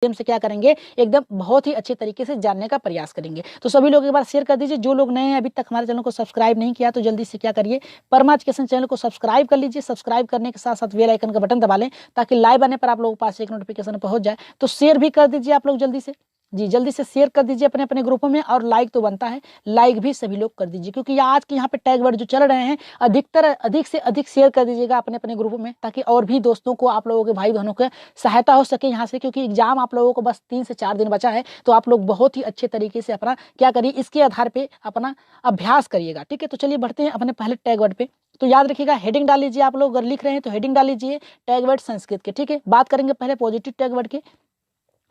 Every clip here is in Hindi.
से क्या करेंगे, एकदम बहुत ही अच्छे तरीके से जानने का प्रयास करेंगे। तो सभी लोग एक बार शेयर कर दीजिए। जो लोग नए हैं अभी तक हमारे चैनल को सब्सक्राइब नहीं किया तो जल्दी से क्या करिए, परमा एजुकेशन चैनल को सब्सक्राइब कर लीजिए। सब्सक्राइब करने के साथ साथ बेल आइकन का बटन दबा लें ताकि लाइव आने पर आप लोगों के पास एक नोटिफिकेशन पहुंच जाए। तो शेयर भी कर दीजिए आप लोग जल्दी से, जी जल्दी से शेयर कर दीजिए अपने अपने ग्रुपों में। और लाइक तो बनता है, लाइक भी सभी लोग कर दीजिए, क्योंकि आज के यहाँ पे टैग वर्ड जो चल रहे हैं अधिक से अधिक शेयर कर दीजिएगा अपने अपने ग्रुपों में, ताकि और भी दोस्तों को, आप लोगों के भाई बहनों को सहायता हो सके यहाँ से। क्योंकि एग्जाम आप लोगों को बस 3 से 4 दिन बचा है, तो आप लोग बहुत ही अच्छे तरीके से अपना क्या करिए, इसके आधार पर अपना अभ्यास करिएगा। ठीक है, तो चलिए बढ़ते हैं अपने पहले टैग वर्ड पे। तो याद रखिएगा, हेडिंग डाल लीजिए। आप लोग अगर लिख रहे हैं तो हेडिंग डाल लीजिए टैग वर्ड संस्कृत के। ठीक है, बात करेंगे पहले पॉजिटिव टैग वर्ड के,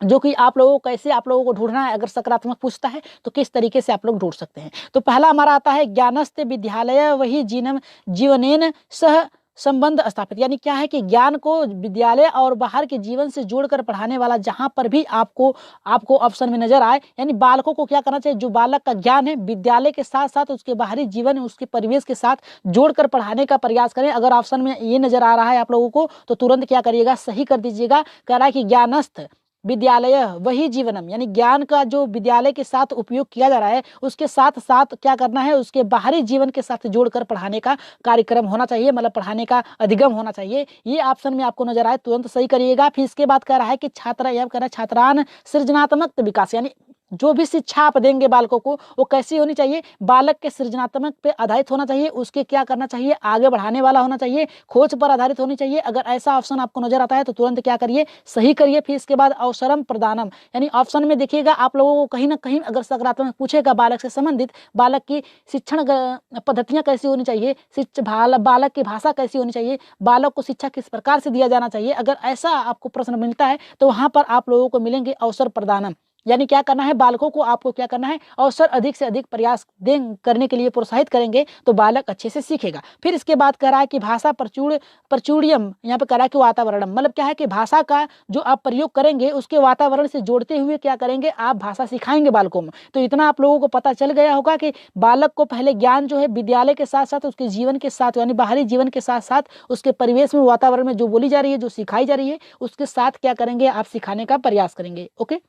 जो कि आप लोगों को कैसे आप लोगों को ढूंढना है। अगर सकारात्मक पूछता है तो किस तरीके से आप लोग ढूंढ सकते हैं। तो पहला हमारा आता है, ज्ञानस्ते विद्यालय वही जीवनेन सह संबंध स्थापित। यानी क्या है कि ज्ञान को विद्यालय और बाहर के जीवन से जोड़कर पढ़ाने वाला, जहां पर भी आपको ऑप्शन में नजर आए, यानी बालकों को क्या करना चाहिए, जो बालक का ज्ञान है विद्यालय के साथ साथ उसके बाहरी जीवन, उसके परिवेश के साथ जोड़कर पढ़ाने का प्रयास करें। अगर ऑप्शन में ये नजर आ रहा है आप लोगों को तो तुरंत क्या करिएगा, सही कर दीजिएगा। कह रहा है कि ज्ञानस्थ विद्यालय वही जीवनम, यानी ज्ञान का जो विद्यालय के साथ उपयोग किया जा रहा है उसके साथ साथ क्या करना है, उसके बाहरी जीवन के साथ जोड़कर पढ़ाने का कार्यक्रम होना चाहिए, मतलब पढ़ाने का अधिगम होना चाहिए। ये ऑप्शन में आपको नजर आए तुरंत सही करिएगा। फिर इसके बाद कह रहा है कि छात्र, यह कह रहा है छात्रान सृजनात्मक विकास, यानी जो भी शिक्षा आप देंगे बालकों को वो कैसी होनी चाहिए, बालक के सृजनात्मक पे आधारित होना चाहिए। उसके क्या करना चाहिए, आगे बढ़ाने वाला होना चाहिए, खोज पर आधारित होनी चाहिए। अगर ऐसा ऑप्शन आपको नजर आता है तो तुरंत क्या करिए, सही करिए। फिर इसके बाद अवसरम प्रदानम, यानी ऑप्शन में देखिएगा आप लोगों को कहीं ना कहीं अगर सकारात्मक पूछेगा बालक से संबंधित, बालक की शिक्षण पद्धतियां कैसी होनी चाहिए, बालक की भाषा कैसी होनी चाहिए, बालक को शिक्षा किस प्रकार से दिया जाना चाहिए। अगर ऐसा आपको प्रश्न मिलता है तो वहां पर आप लोगों को मिलेंगे अवसर प्रदानम, यानी क्या करना है, बालकों को आपको क्या करना है, अवसर अधिक से अधिक प्रयास करने के लिए प्रोत्साहित करेंगे तो बालक अच्छे से सीखेगा। फिर इसके बाद कह रहा है कि भाषा प्रचुड़ियम, यहाँ पे कह रहा है कि वातावरणम, मतलब क्या है कि भाषा का जो आप प्रयोग करेंगे उसके वातावरण से जोड़ते हुए क्या करेंगे, आप भाषा सिखाएंगे बालकों में। तो इतना आप लोगों को पता चल गया होगा कि बालक को पहले ज्ञान जो है विद्यालय के साथ साथ उसके जीवन के साथ, यानी बाहरी जीवन के साथ साथ उसके परिवेश में, वातावरण में जो बोली जा रही है, जो सिखाई जा रही है, उसके साथ क्या करेंगे, आप सिखाने का प्रयास करेंगे। ओके,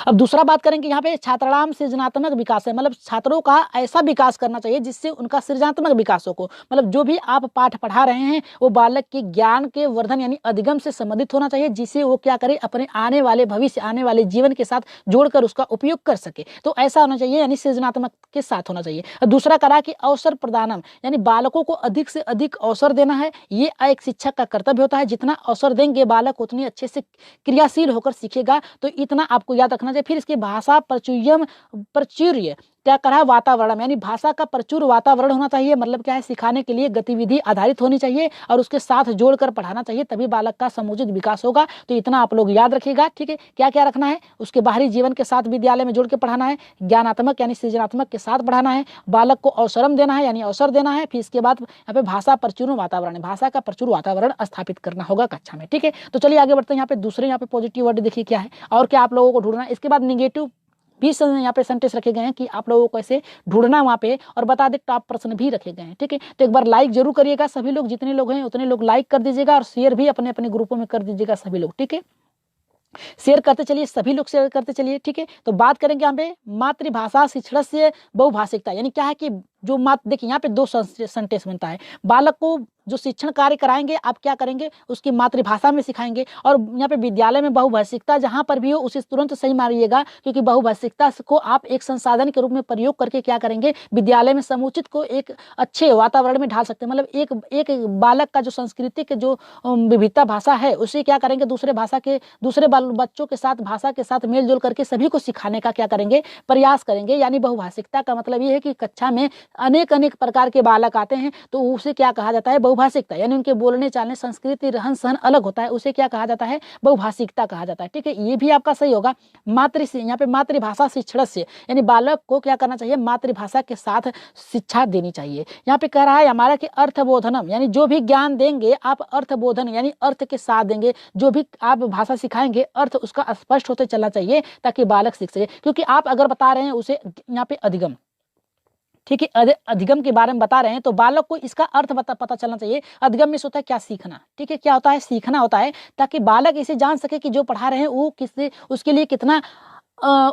अब दूसरा बात करेंगे यहाँ पे छात्राणाम सृजनात्मक विकास है, मतलब छात्रों का ऐसा विकास करना चाहिए जिससे उनका सृजनात्मक विकास हो। मतलब जो भी आप पाठ पढ़ा रहे हैं वो बालक के ज्ञान के वर्धन यानी अधिगम से संबंधित होना चाहिए, जिससे वो क्या करे, अपने आने वाले भविष्य, आने वाले जीवन के साथ जोड़कर उसका उपयोग कर सके। तो ऐसा होना चाहिए, यानी सृजनात्मक के साथ होना चाहिए। और दूसरा करा कि अवसर प्रदानम, यानी बालकों को अधिक से अधिक अवसर देना है। ये एक शिक्षक का कर्तव्य होता है, जितना अवसर देंगे बालक उतनी अच्छे से क्रियाशील होकर सीखेगा। तो इतना आपको याद रखना चाहिए। फिर इसके भाषा प्रचुर्य क्या करा, वातावरण, यानी भाषा का प्रचुर वातावरण होना चाहिए। मतलब क्या है, सिखाने के लिए गतिविधि आधारित होनी चाहिए और उसके साथ जोड़कर पढ़ाना चाहिए, तभी बालक का समुचित विकास होगा। तो इतना आप लोग याद रखिएगा। ठीक है, क्या क्या रखना है, उसके बाहरी जीवन के साथ विद्यालय में जोड़ के पढ़ाना है, ज्ञानात्मक यानी सृजनात्मक के साथ पढ़ाना है, बालक को अवसरम देना है यानी अवसर देना है। फिर इसके बाद यहाँ पे भाषा प्रचुर वातावरण, भाषा का प्रचुर वातावरण स्थापित करना होगा कक्षा में। ठीक है, तो चलिए आगे बढ़ते हैं। यहाँ पे दूसरे, यहाँ पे पॉजिटिव वर्ड देखिए क्या है और क्या आप लोगों को ढूंढना है। इसके बाद निगेटिव 20 यहाँ पे सेंटेंस रखे गए हैं कि आप लोगों को कैसे ढूंढना वहाँ पे, और बता दे टॉप प्रश्न भी रखे गए हैं। ठीक है, तो एक बार लाइक जरूर करिएगा सभी लोग, जितने लोग हैं उतने लोग लाइक कर दीजिएगा और शेयर भी अपने अपने ग्रुपों में कर दीजिएगा सभी लोग। ठीक है, शेयर करते चलिए, सभी लोग शेयर करते चलिए। ठीक है, तो बात करेंगे यहाँ पे मातृभाषा शिक्षण से बहुभाषिकता, यानी क्या है कि जो देखिए यहाँ पे 2 सेंटेंस बनता है। बालक को जो शिक्षण कार्य कराएंगे आप क्या करेंगे, उसकी मातृभाषा में सिखाएंगे। और यहाँ पे विद्यालय में बहुभाषिकता जहां पर भी हो उसे तुरंत सही मारिएगा, क्योंकि बहुभाषिकता को आप एक संसाधन के रूप में प्रयोग करके क्या करेंगे, विद्यालय में समुचित को एक अच्छे वातावरण में ढाल सकते हैं। मतलब एक बालक का जो संस्कृति के जो विविधता भाषा है उसे क्या करेंगे, दूसरे बच्चों के साथ, भाषा के साथ मेल जोल करके सभी को सिखाने का क्या करेंगे, प्रयास करेंगे। यानी बहुभाषिकता का मतलब ये है कि कक्षा में अनेक प्रकार के बालक आते हैं, तो उसे क्या कहा जाता है, बहुभाषिकता, यानी उनके बोलने चालने, संस्कृति, रहन सहन अलग होता है, उसे क्या कहा जाता है, बहुभाषिकता कहा जाता है। ठीक है, ये भी आपका सही होगा। यहाँ पे मातृभाषा शिक्षण से, यानी बालक को क्या करना चाहिए, मातृभाषा के साथ शिक्षा देनी चाहिए। यहाँ पे कह रहा है हमारा कि अर्थबोधनम, यानी जो भी ज्ञान देंगे आप अर्थबोधन यानी अर्थ के साथ देंगे। जो भी आप भाषा सिखाएंगे अर्थ उसका स्पष्ट होते चलना चाहिए ताकि बालक सीख सके। क्योंकि आप अगर बता रहे हैं उसे यहाँ पे अधिगम, ठीक है, अधिगम के बारे में बता रहे हैं तो बालक को इसका अर्थ पता चलना चाहिए। अधिगम में होता है क्या, सीखना। ठीक है, क्या होता है, सीखना होता है, ताकि बालक इसे जान सके कि जो पढ़ा रहे हैं वो किससे उसके लिए कितना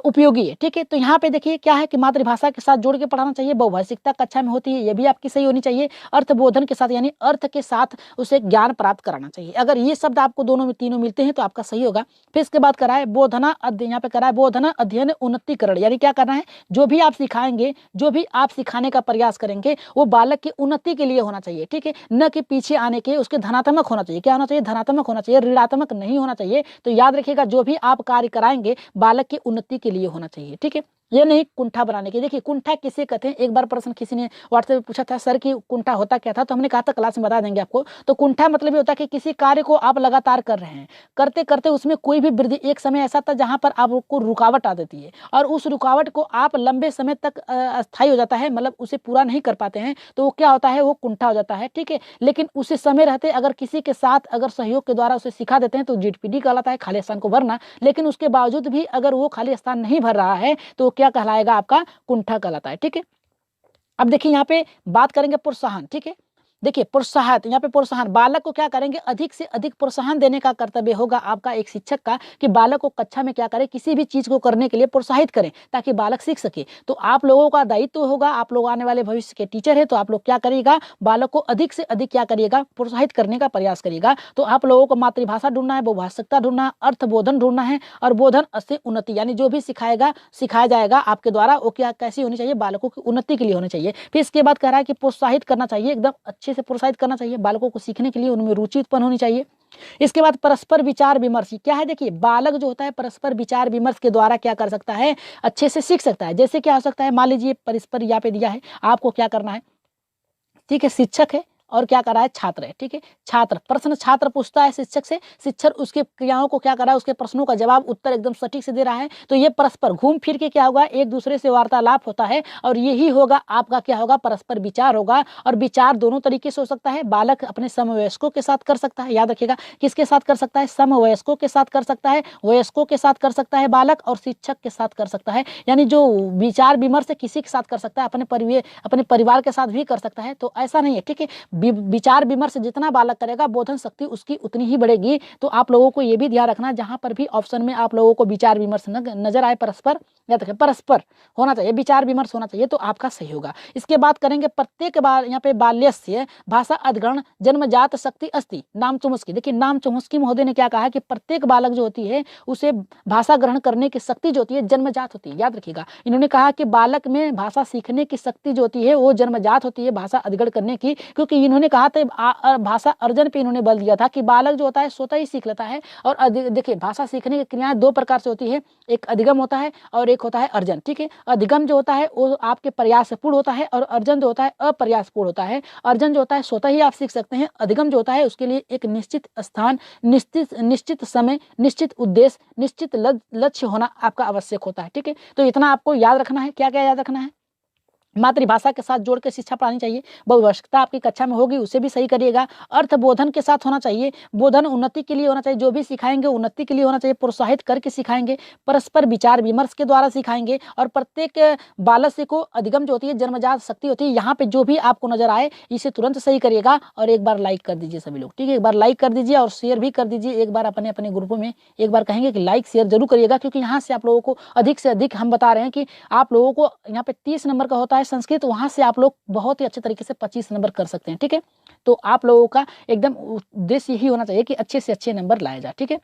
उपयोगी है। ठीक है, तो यहाँ पे देखिए क्या है कि मातृभाषा के साथ जोड़ के पढ़ाना चाहिए। बहुभाषिकता कक्षा में होती है, ये भी आपकी सही होनी चाहिए। अर्थबोधन के साथ यानी अर्थ के साथ उसे ज्ञान प्राप्त कराना चाहिए। अगर ये शब्द आपको दोनों में तीनों मिलते हैं तो आपका सही होगा। फिर इसके बाद करा है बोधना यहाँ पे करा है बोधना अध्ययन उन्नतिकरण, यानी क्या करना है, जो भी आप सिखाएंगे, जो भी आप सिखाने का प्रयास करेंगे वो बालक की उन्नति के लिए होना चाहिए। ठीक है, न कि पीछे आने के, उसके धनात्मक होना चाहिए। क्या होना चाहिए, धनात्मक होना चाहिए, ऋणात्मक नहीं होना चाहिए। तो याद रखिएगा, जो भी आप कार्य कराएंगे बालक की उन्नति के लिए होना चाहिए। ठीक है, ये नहीं कुंठा बनाने की। देखिए कुंठा किसे कहते हैं, एक बार प्रश्न किसी ने व्हाट्सएप पे पूछा था, सर कि कुंठा होता क्या था, तो हमने कहा था क्लास में बता देंगे आपको। तो कुंठा मतलब ये होता है कि किसी कार्य को आप लगातार कर रहे हैं, करते करते उसमें कोई भी वृद्धि, एक समय ऐसा था जहां पर आपको रुकावट आ देती है और उस रुकावट को आप लंबे समय तक अस्थायी हो जाता है, मतलब उसे पूरा नहीं कर पाते हैं, तो वो क्या होता है, वो कुंठा हो जाता है। ठीक है, लेकिन उसी समय रहते अगर किसी के साथ अगर सहयोग के द्वारा उसे सिखा देते हैं तो जीडीपी कहलाता है, खाली स्थान को भरना। लेकिन उसके बावजूद भी अगर वो खाली स्थान नहीं भर रहा है तो क्या कहलाएगा, आपका कुंठा कहलाता है। ठीक है, अब देखिए यहाँ पे बात करेंगे प्रोत्साहन। ठीक है, देखिए प्रोत्साहन, यहाँ पे प्रोत्साहन, बालक को क्या करेंगे, अधिक से अधिक प्रोत्साहन देने का कर्तव्य होगा आपका एक शिक्षक का, कि बालक को कक्षा में क्या करें, किसी भी चीज को करने के लिए प्रोत्साहित करें ताकि बालक सीख सके। तो आप लोगों का दायित्व होगा, आप लोग आने वाले भविष्य के टीचर है, तो आप लोग क्या करिएगा, बालक को अधिक से अधिक क्या करिएगा, प्रोत्साहित करने का प्रयास करिएगा। तो आप लोगों को मातृभाषा ढूंढना है, बहुभाषिकता ढूंढना है, अर्थबोधन ढूंढना है, और बोधन से उन्नति, यानी जो भी सिखाया जाएगा आपके द्वारा वो क्या कैसी होनी चाहिए, बालकों की उन्नति के लिए होनी चाहिए। फिर इसके बाद कह रहा है कि प्रोत्साहित करना चाहिए, एकदम अच्छे से प्रोत्साहित करना चाहिए बालकों को सीखने के लिए, उनमें रुचि उत्पन्न होनी चाहिए। इसके बाद परस्पर विचार विमर्श, क्या है, देखिए बालक जो होता है परस्पर विचार विमर्श के द्वारा क्या कर सकता है, अच्छे से सीख सकता है। जैसे क्या हो सकता है, मान लीजिए परस्पर यहाँ पे दिया है, आपको क्या करना है, ठीक है, शिक्षक है और क्या कर रहा है, छात्र है। ठीक है, छात्र प्रश्न छात्र पूछता है शिक्षक से, शिक्षक उसके क्रियाओं को क्या कर रहा है, उसके प्रश्नों का जवाब उत्तर एकदम सटीक से दे रहा है। तो ये परस्पर घूम फिर के क्या होगा, एक दूसरे से वार्तालाप होता है और यही होगा आपका क्या होगा, परस्पर विचार होगा। और विचार दोनों तरीके से हो सकता है, बालक अपने समवयस्कों के साथ कर सकता है, याद रखिएगा किसके साथ कर सकता है, समवयस्कों के साथ कर सकता है, वयस्कों के साथ कर सकता है बालक, और शिक्षक के साथ कर सकता है। यानी जो विचार विमर्श किसी के साथ कर सकता है, अपने परिवार के साथ भी कर सकता है। तो ऐसा नहीं है। ठीक है, विचार विमर्श जितना बालक करेगा बोधन शक्ति उसकी उतनी ही बढ़ेगी। तो आप लोगों को ये भी ध्यान रखना, जहां पर भी ऑप्शन में आप लोगों को विचार विमर्श नजर आए, परस्पर याद रखें, परस्पर होना चाहिए, विचार विमर्श होना चाहिए, तो आपका सही होगा। इसके बाद करेंगे प्रत्येक बार यहाँ पे बाल्यस्य भाषा अधिग्रहण जन्मजात शक्ति अस्ति नाम चुमुस्की। देखिए नाम चुमुस्की महोदय ने क्या कहा कि प्रत्येक बालक जो होती है उसे भाषा ग्रहण करने की शक्ति जो होती है जन्मजात होती है, याद रखिएगा। इन्होंने कहा कि बालक में भाषा सीखने की शक्ति जो होती है वो जन्मजात होती है भाषा अधिग्रहण करने की, क्योंकि इन्होंने कहा था भाषा अर्जन पे इन्होंने बल दिया था कि बालक जो होता है स्वतः ही सीख लेता है। और देखिए भाषा सीखने की क्रियाएं दो प्रकार से होती है, एक अधिगम होता है और एक होता है अर्जन। ठीक है, अधिगम जो होता है वो आपके प्रयास से पूर्ण होता है और अर्जन जो होता है अप्रयासपूर्ण होता है। अर्जन जो होता है स्वतः ही आप सीख सकते हैं, अधिगम जो होता है उसके लिए एक निश्चित स्थान, निश्चित समय, निश्चित उद्देश्य, निश्चित लक्ष्य होना आपका आवश्यक होता है। ठीक है, तो इतना आपको याद रखना है। क्या क्या याद रखना है, मातृभाषा के साथ जोड़ के शिक्षा पढ़ानी चाहिए, बहुभाषिकता आपकी कक्षा में होगी उसे भी सही करिएगा, अर्थ बोधन के साथ होना चाहिए, बोधन उन्नति के लिए होना चाहिए, जो भी सिखाएंगे उन्नति के लिए होना चाहिए, प्रोत्साहित करके सिखाएंगे, परस्पर विचार विमर्श के द्वारा सिखाएंगे, और प्रत्येक बालक को अधिगम जो होती है जन्मजात शक्ति होती है। यहाँ पे जो भी आपको नजर आए इसे तुरंत सही करिएगा और एक बार लाइक कर दीजिए सभी लोग। ठीक है, एक बार लाइक कर दीजिए और शेयर भी कर दीजिए, एक बार अपने अपने ग्रुपों में एक बार कहेंगे कि लाइक शेयर जरूर करिएगा, क्योंकि यहाँ से आप लोगों को अधिक से अधिक हम बता रहे हैं कि आप लोगों को यहाँ पे 30 नंबर का होता है संस्कृत, वहां से आप लोग बहुत ही अच्छे तरीके से 25 नंबर कर सकते हैं। ठीक है, तो आप लोगों का एकदम उद्देश्य यही होना चाहिए कि अच्छे से अच्छे नंबर लाए जाए। ठीक है,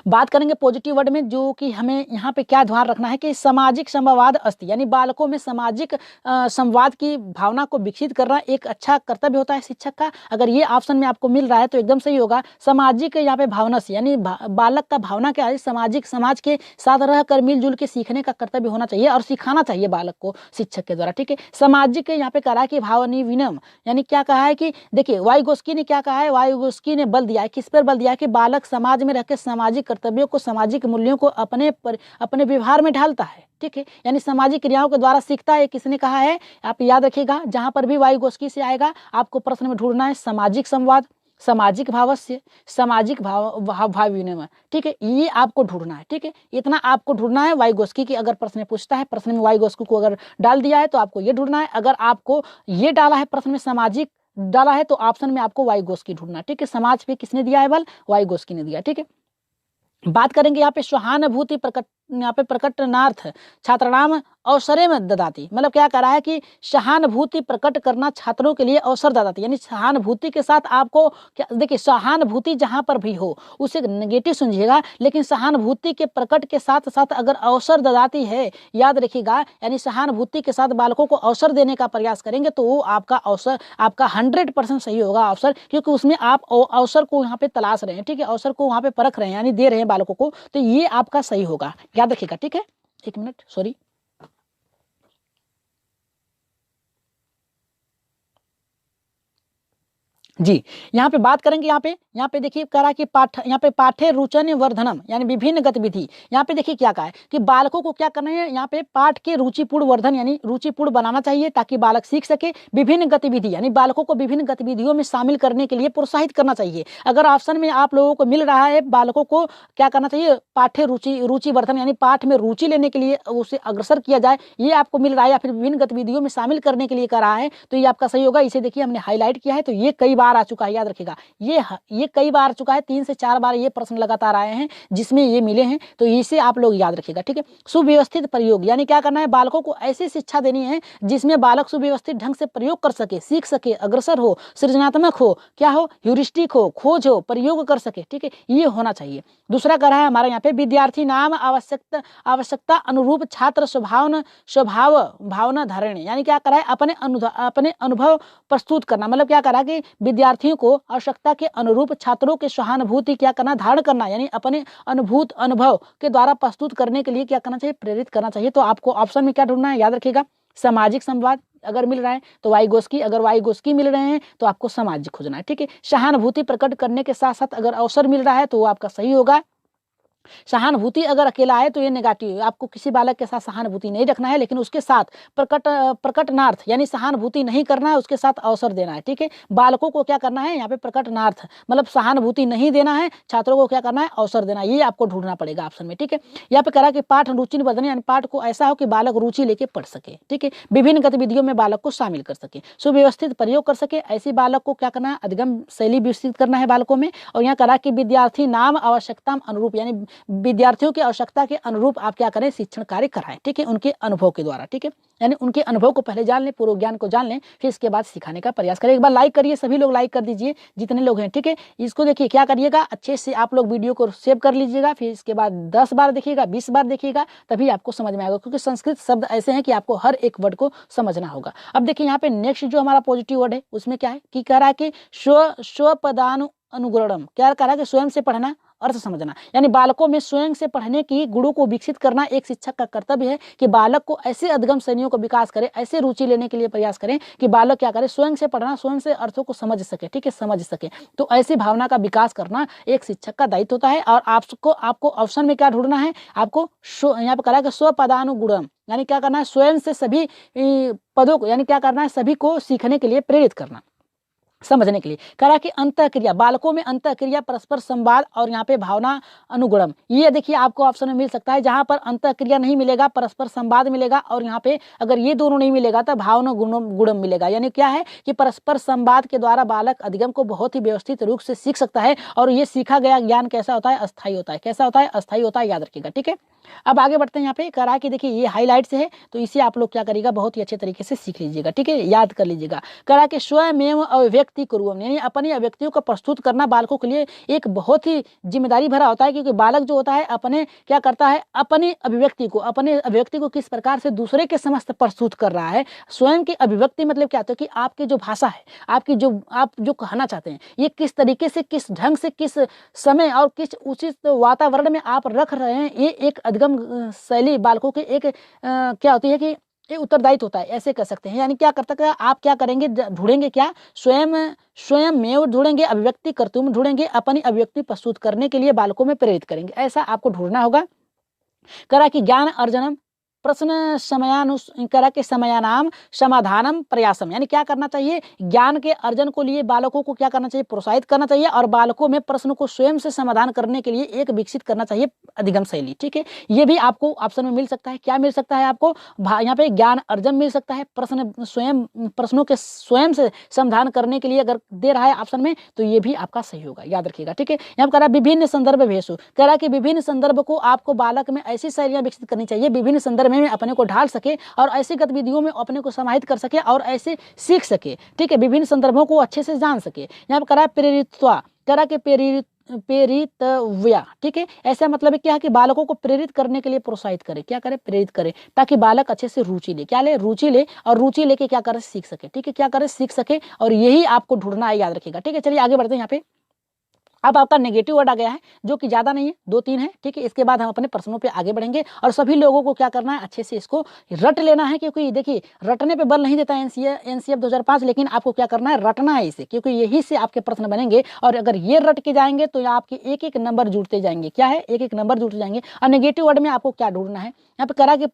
बात करेंगे पॉजिटिव वर्ड में, जो कि हमें यहाँ पे क्या ध्यान रखना है कि सामाजिक संवाद अस्ति, यानी बालकों में सामाजिक संवाद की भावना को विकसित करना एक अच्छा कर्तव्य होता है शिक्षक का। अगर ये ऑप्शन में आपको मिल रहा है तो एकदम सही होगा। सामाजिक यहाँ पे भावना से, यानी बालक का भावना क्या है, सामाजिक समाज के साथ रहकर मिलजुल के सीखने का कर्तव्य होना चाहिए और सिखाना चाहिए बालक को शिक्षक के द्वारा। ठीक है, सामाजिक यहाँ पे कहा है कि भावनी विनम, यानी क्या कहा है कि देखिए वाइगोस्की ने क्या कहा है, वाइगोस्की ने बल दिया है, किस पर बल दिया है कि बालक समाज में रहकर सामाजिक कर्तव्यों को, सामाजिक मूल्यों को अपने व्यवहार में ढालता है। ठीक है, यानी सामाजिक क्रियाओं के द्वारा सीखता है। किसने कहा है, आप याद रखिएगा, जहां पर भी वाइगोस्की से आएगा आपको प्रश्न में ढूंढना है सामाजिक संवाद, सामाजिक भावस्य, सामाजिक भाव विनिमय, ठीक है, ये आपको ढूंढना है। ठीक है, इतना आपको ढूंढना है। वाइगोस्की की अगर प्रश्न में पूछता है, प्रश्न में वाइगोस्की को अगर डाल दिया है तो आपको ये ढूंढना है। अगर आपको ये डाला है प्रश्न में सामाजिक डाला है तो ऑप्शन में आपको वाइगोस्की ढूंढना है। ठीक है, समाज पे किसने दिया है बल? वाइगोस्की ने दिया। ठीक है, बात करेंगे यहाँ पे सहानुभूति प्रकट, यहाँ पे प्रकटनार्थ छात्राणाम अवसरे में ददाती, मतलब क्या कह रहा है कि सहानुभूति प्रकट करना छात्रों के लिए अवसर ददाती, यानी सहानुभूति के साथ आपको क्या, देखिए सहानुभूति जहां पर भी हो उसे नेगेटिव समझिएगा, लेकिन सहानुभूति के प्रकट के साथ साथ अगर अवसर ददाती है, याद रखिएगा, यानी सहानुभूति के साथ बालकों को अवसर देने का प्रयास करेंगे तो वो आपका अवसर आपका 100% सही होगा अवसर, क्योंकि उसमें आप अवसर को यहाँ पे तलाश रहे हैं। ठीक है, अवसर को वहां पे परख रहे हैं, यानी दे रहे हैं बालकों को, तो ये आपका सही होगा, याद रखिएगा। ठीक है, एक मिनट, सॉरी। जी, यहाँ पे बात करेंगे, यहाँ पे देखिए कह रहा है कि यहाँ पे पाठ्य रुचन वर्धनम, यानी विभिन्न गतिविधि। यहाँ पे देखिए क्या कहा है कि बालकों को क्या करना है, यहाँ पे पाठ के रुचिपूर्ण वर्धन यानी रुचिपूर्ण बनाना चाहिए ताकि बालक सीख सके। विभिन्न गतिविधि यानी बालकों को विभिन्न गतिविधियों में शामिल करने के लिए प्रोत्साहित करना चाहिए। अगर ऑप्शन में आप लोगों को मिल रहा है बालकों को क्या करना चाहिए, पाठ्य रुचि वर्धन यानी पाठ में रुचि लेने के लिए उसे अग्रसर किया जाए, ये आपको मिल रहा है, या फिर विभिन्न गतिविधियों में शामिल करने के लिए कह रहा है, तो ये आपका सही होगा। इसे देखिए हमने हाईलाइट किया है, तो ये कई बार आ चुका है, याद रखिएगा, ये कई बार आ चुका है, 3 से 4 बार ये प्रश्न लगातार आए हैं जिसमें ये मिले हैं, तो इसे आप लोग याद रखिएगा। ठीक है, सुव्यवस्थित प्रयोग यानी क्या करना है, बालकों को ऐसी शिक्षा देनी है जिसमें बालक सुव्यवस्थित ढंग से प्रयोग कर सके, सीख सके, अग्रसर हो, सृजनात्मक हो, क्या हो, ह्यूरिस्टिक हो, खोज हो, प्रयोग कर सके। ठीक है, ये होना चाहिए। दूसरा कह रहा है हमारा यहाँ पे विद्यार्थी नाम आवश्यकता अनुरूप छात्र स्वभाव भावना धारण, यानी क्या करा है, अपने अनुभव प्रस्तुत करना, मतलब क्या करा कि विद्यार्थियों को आवश्यकता के अनुरूप छात्रों के सहानुभूति क्या करना, धारण करना, यानी अपने अनुभव के द्वारा प्रस्तुत करने के लिए क्या करना चाहिए, प्रेरित करना चाहिए। तो आपको ऑप्शन में क्या ढूंढना है, याद रखिएगा, सामाजिक संवाद अगर मिल रहा है तो वाइगोस्की, अगर वाइगोस्की मिल रहे हैं तो आपको सामाजिक खोजना है। ठीक है, सहानुभूति प्रकट करने के साथ साथ अगर अवसर मिल रहा है तो वो आपका सही होगा। सहानुभूति अगर अकेला है तो ये नेगेटिव है, आपको किसी बालक के साथ सहानुभूति नहीं रखना है, लेकिन उसके साथ प्रकटनार्थ यानी सहानुभूति नहीं करना है, उसके साथ अवसर देना है। ठीक है, बालकों को क्या करना है, यहाँ पे प्रकटनार्थ मतलब सहानुभूति नहीं देना है, छात्रों को क्या करना है, अवसर देना, ये आपको ढूंढना पड़ेगा ऑप्शन में। ठीक है, यहाँ पे करा कि पाठ रुचि वर्धन यानी पाठ को ऐसा हो कि बालक रुचि लेके पढ़ सके। ठीक है, विभिन्न गतिविधियों में बालक को शामिल कर सके, सुव्यवस्थित प्रयोग कर सके, ऐसी बालक को क्या करना है, अधिगम शैली विकसित करना है बालकों में। और यहाँ करा कि विद्यार्थी नाम आवश्यकता अनुरूप यानी विद्यार्थियों की आवश्यकता के अनुरूप आप क्या करें, शिक्षण कार्य कराएं। ठीक है, उनके अनुभव के द्वारा। ठीक है, यानी उनके अनुभव को पहले जान लें, पूर्व ज्ञान को जान लें, फिर इसके बाद सिखाने का प्रयास करें। एक बार लाइक करिए, सभी लोग लाइक कर दीजिए जितने लोग हैं। ठीक है, इसको देखिए क्या करिएगा, अच्छे से आप लोग वीडियो को सेव कर लीजिएगा, फिर इसके बाद 10 बार देखिएगा, 20 बार देखिएगा, तभी आपको समझ में आएगा, क्योंकि संस्कृत शब्द ऐसे हैं कि आपको हर एक वर्ड को समझना होगा। अब देखिए यहाँ पे नेक्स्ट जो हमारा पॉजिटिव वर्ड है उसमें क्या है कि कह रहा है कि स्वपदानुग्रहणम, क्या कह रहा है कि स्वयं से पढ़ना, अर्थ समझना, यानी बालकों में स्वयं से पढ़ने की गुणों को विकसित करना एक शिक्षक का कर्तव्य है कि बालक को ऐसे अधगम श्रेणियों को विकास करे, ऐसे रुचि लेने के लिए प्रयास करें कि बालक क्या करे, स्वयं से पढ़ना, स्वयं से अर्थों को समझ सके। ठीक है, समझ सके, तो ऐसी भावना का विकास करना एक शिक्षक का दायित्व होता है। और आपको ऑप्शन में क्या ढूंढना है, आपको यहाँ पे करा कि स्वपदानुगुणम यानी क्या करना है, स्वयं से सभी पदों को यानी क्या करना है, सभी को सीखने के लिए प्रेरित करना, समझने के लिए। करा कि अंतःक्रिया, बालकों में अंतःक्रिया, परस्पर संवाद और यहाँ पे भावना अनुगुणम, ये देखिए आपको ऑप्शन में मिल सकता है। जहां पर अंतःक्रिया नहीं मिलेगा, परस्पर संवाद मिलेगा, और यहाँ पे अगर ये दोनों नहीं मिलेगा तो भावना गुणम मिलेगा। यानी क्या है कि परस्पर संवाद के द्वारा बालक अधिगम को बहुत ही व्यवस्थित रूप से सीख सकता है, और ये सीखा गया ज्ञान कैसा होता है, अस्थायी होता है। कैसा होता है, अस्थायी होता है, याद रखिएगा। ठीक है, अब आगे बढ़ते हैं। यहाँ पे करा कि देखिए ये हाईलाइट से है, तो इसे आप लोग क्या करिएगा, बहुत ही अच्छे तरीके से सीख लीजिएगा। ठीक है, याद कर लीजिएगा। करा कि स्वयं अभिव्यक्ति करूँ, यानी अपनी अभिव्यक्तियों को प्रस्तुत करना बालकों के लिए एक बहुत ही जिम्मेदारी भरा होता है, क्योंकि बालक जो होता है अपने क्या करता है, अपनी अभिव्यक्ति को किस प्रकार से दूसरे के समस्त प्रस्तुत कर रहा है। स्वयं की अभिव्यक्ति मतलब क्या होता है कि आपकी जो भाषा है, आपकी जो आप जो कहना चाहते हैं, ये किस तरीके से, किस ढंग से, किस समय और किस उचित वातावरण में आप रख रहे हैं, ये एक अधिगम शैली बालकों के एक क्या होती है कि ये उत्तरदायित्व होता है, ऐसे कर सकते हैं। यानी क्या करता है, आप क्या करेंगे, ढूंढेंगे क्या, स्वयं में ढूंढेंगे, अभिव्यक्ति कर्तुम ढूंढेंगे, अपनी अभिव्यक्ति प्रस्तुत करने के लिए बालकों में प्रेरित करेंगे, ऐसा आपको ढूंढना होगा। करा कि ज्ञान अर्जनम प्रश्न समयानुस करा के समयानाम समाधानम प्रयासम, यानी क्या करना चाहिए, ज्ञान के अर्जन को लिए बालकों को क्या करना चाहिए, प्रोत्साहित करना चाहिए और बालकों में प्रश्न को स्वयं से समाधान करने के लिए एक विकसित करना चाहिए अधिगम शैली। ठीक है, ये भी आपको ऑप्शन में मिल सकता है। क्या मिल सकता है आपको, यहाँ पे ज्ञान अर्जन मिल सकता है, प्रश्नों के स्वयं से समाधान करने के लिए अगर दे रहा है ऑप्शन में तो ये भी आपका सही होगा, याद रखिएगा। ठीक है, यहाँ पर कह रहा है विभिन्न संदर्भ भेसु, कह रहा है कि विभिन्न संदर्भ को आपको बालक में ऐसी शैलियां विकसित करनी चाहिए, विभिन्न संदर्भ में अपने को ढाल सके और ऐसी गतिविधियों में अपने को समाहित कर सके और ऐसे सीख सके। ठीक है, विभिन्न संदर्भों को अच्छे से जान सके। यहाँ पर कह रहा है प्रेरित्वा, कह रहा है कि प्रेरितव्या। ठीक है, ऐसा मतलब क्या है कि बालकों को प्रेरित करने के लिए प्रोत्साहित करे, क्या करे, प्रेरित करे, ताकि बालक अच्छे से रुचि ले, क्या ले, रुचि ले, और रुचि लेके क्या करे, सीख सके। ठीक है, क्या करे, सीख सके, और यही आपको ढूंढना है, याद रखिएगा। ठीक है, चलिए आगे बढ़ते हैं। यहाँ पे अब आपका नेगेटिव वर्ड आ गया है जो कि ज्यादा नहीं है, 2-3 है। ठीक है, इसके बाद हम अपने प्रश्नों पे आगे बढ़ेंगे और सभी लोगों को क्या करना है, अच्छे से इसको रट लेना है, क्योंकि देखिए रटने पे बल नहीं देता है एनसीएफ 2005, लेकिन आपको क्या करना है, रटना है इसे, क्योंकि यही से आपके प्रश्न बनेंगे। और अगर ये रट के जाएंगे तो आपके एक एक नंबर जुड़ते जाएंगे, क्या है, एक एक नंबर जुड़ते जाएंगे। और नेगेटिव वर्ड में आपको क्या ढूंढना है, यहाँ पे करा कि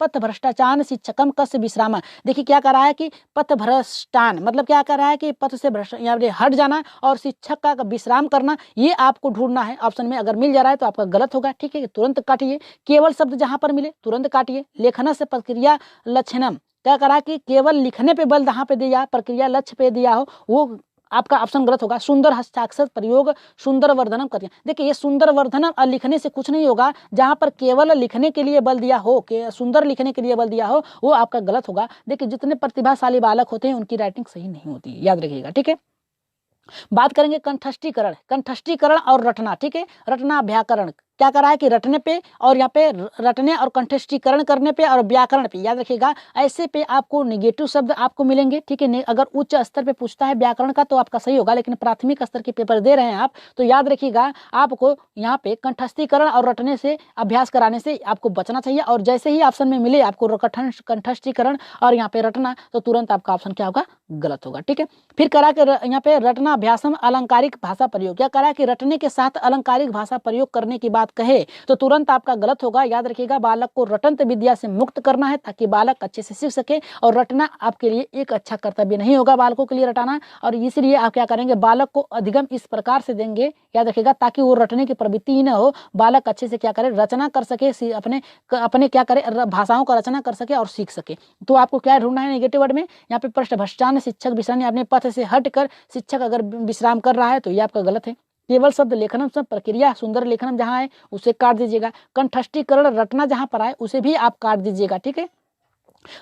पथ भ्रष्टाचार शिक्षकम कस्य विश्राम। देखिए क्या कर रहा है कि पथ भ्रष्टान मतलब क्या कर रहा है कि पथ से भ्रष्ट हट जाना और शिक्षक का विश्राम करना, ये आपको ढूंढना है। ऑप्शन में अगर मिल जा रहा है तो आपका गलत होगा। ठीक है, तुरंत काटिए, केवल शब्द जहां पर मिले तुरंत काटिए। लेखन से प्रक्रिया लक्षणम, क्या करा कि केवल लिखने पे बल जहां पे दिया, प्रक्रिया लक्ष्य पे दिया हो, वो आपका ऑप्शन गलत होगा। सुंदर हस्ताक्षर प्रयोग सुंदर वर्धनम करिए। देखिए ये सुंदर वर्धनम और लिखने से कुछ नहीं होगा, जहां पर केवल लिखने के लिए बल दिया हो, के सुंदर लिखने के लिए बल दिया हो, वो आपका गलत होगा। देखिए जितने प्रतिभाशाली बालक होते हैं उनकी राइटिंग सही नहीं होती, याद रखिएगा। ठीक है, बात करेंगे कंठस्थीकरण और रटना। ठीक है, रटना व्याकरण क्या करा है कि रटने पे और यहाँ पे रटने और कंठस्थीकरण करने पे और व्याकरण पे, याद रखिएगा, ऐसे पे आपको निगेटिव शब्द आपको मिलेंगे। ठीक है, अगर उच्च स्तर पे पूछता है व्याकरण का तो आपका सही होगा, लेकिन प्राथमिक स्तर के पेपर दे रहे हैं आप तो याद रखिएगा आपको यहाँ पे कंठस्थीकरण और रटने से अभ्यास कराने से आपको बचना चाहिए। और जैसे ही ऑप्शन में मिले आपको कंठस्थीकरण और यहाँ पे रटना तो तुरंत आपका ऑप्शन क्या होगा, गलत होगा। ठीक है, फिर करा के यहाँ पे रटना अभ्यासम अलंकारिक भाषा प्रयोग, क्या करा कि रटने के साथ अलंकारिक भाषा प्रयोग करने की बात कहे तो तुरंत आपका गलत होगा। याद रखिएगा बालक को रटंत विद्या से मुक्त करना है ताकि बालक अच्छे से सीख सके, और रटना आपके लिए एक अच्छा कर्तव्य नहीं होगा बालकों के लिए रटाना। और इसलिए आप क्या करेंगे, बालक को अधिगम इस प्रकार से देंगे, याद रखिएगा, ताकि वो रटने की प्रवृत्ति ही न हो, बालक अच्छे से क्या करे, रचना कर सके, अपने क्या करे, भाषाओं का रचना कर सके और सीख सके। तो आपको क्या ढूंढना है नेगेटिव वर्ड में, यहाँ पे पृष्ठ भ्रष्टान शिक्षक विश्राम, अपने पथ से हटकर शिक्षक अगर विश्राम कर रहा है तो ये आपका गलत है। केवल शब्द लेखनम सब प्रक्रिया सुंदर लेखनम जहां है उसे काट दीजिएगा। कंठस्थीकरण रटना जहां पर आए उसे भी आप काट दीजिएगा। ठीक है,